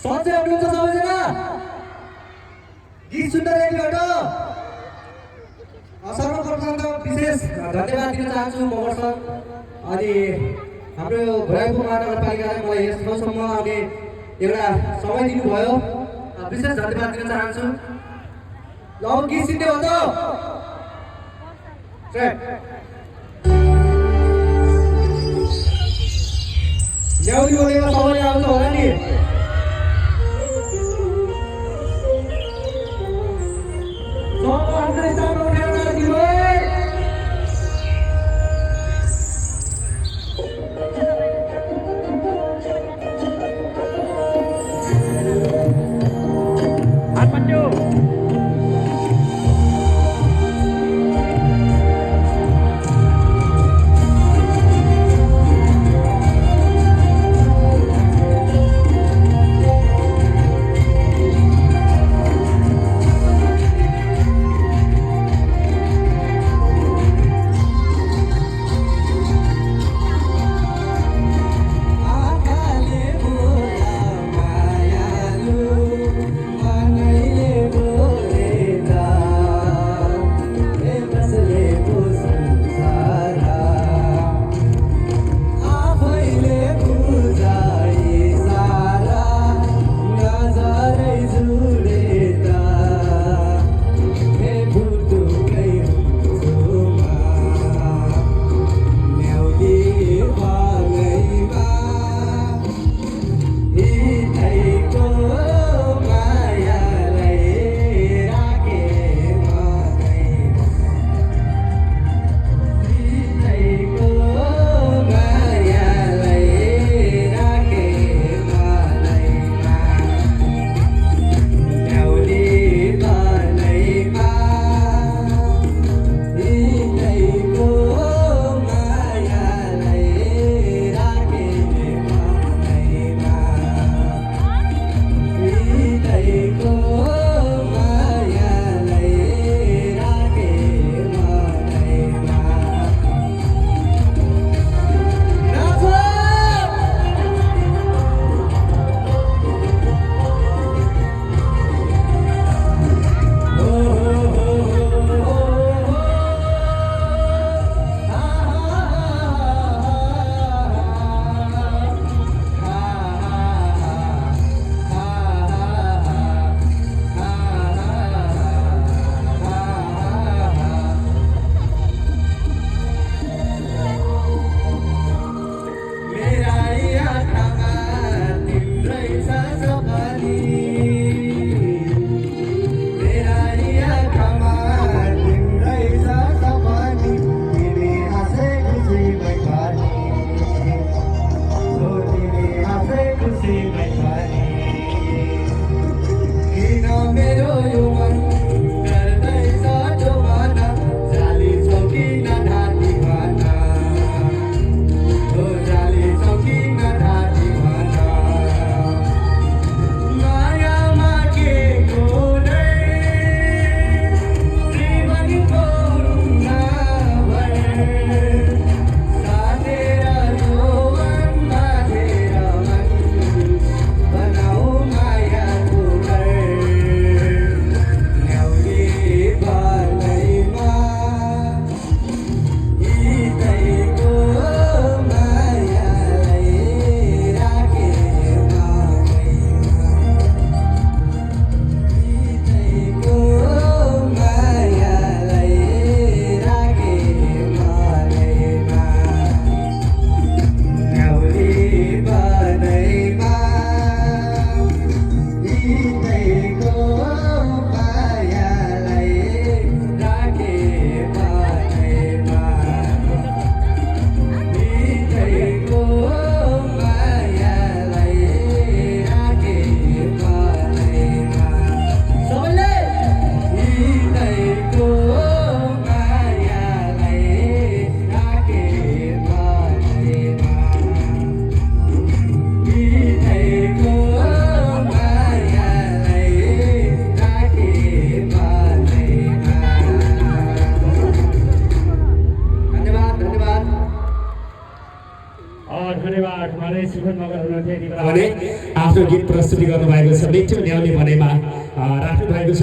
सन्चै हुनुहुन्छ सबैजना? गीत सुन्न रेडी हो? सर्वप्रथम त विशेष धन्यवाद दिन चाहन्छु मगर सर अनि हाम्रो भोराइपो महानगरपालिकाले मलाई यस ठाउँसम्म आउने एउटा समय दिनुभयो। विशेष धन्यवाद दिन चाहन्छु। ल अब गीत सिक्ने हो त? ल्याउनी बोलेको सबैले आउँछ होला नि? उहाँले सुखद मगर हुनुहुन्थ्यो भने आफ्नो गीत प्रस्तुति गर्नुभएको छ मिठो न्याउने भनेमा राख्नु भएको छ।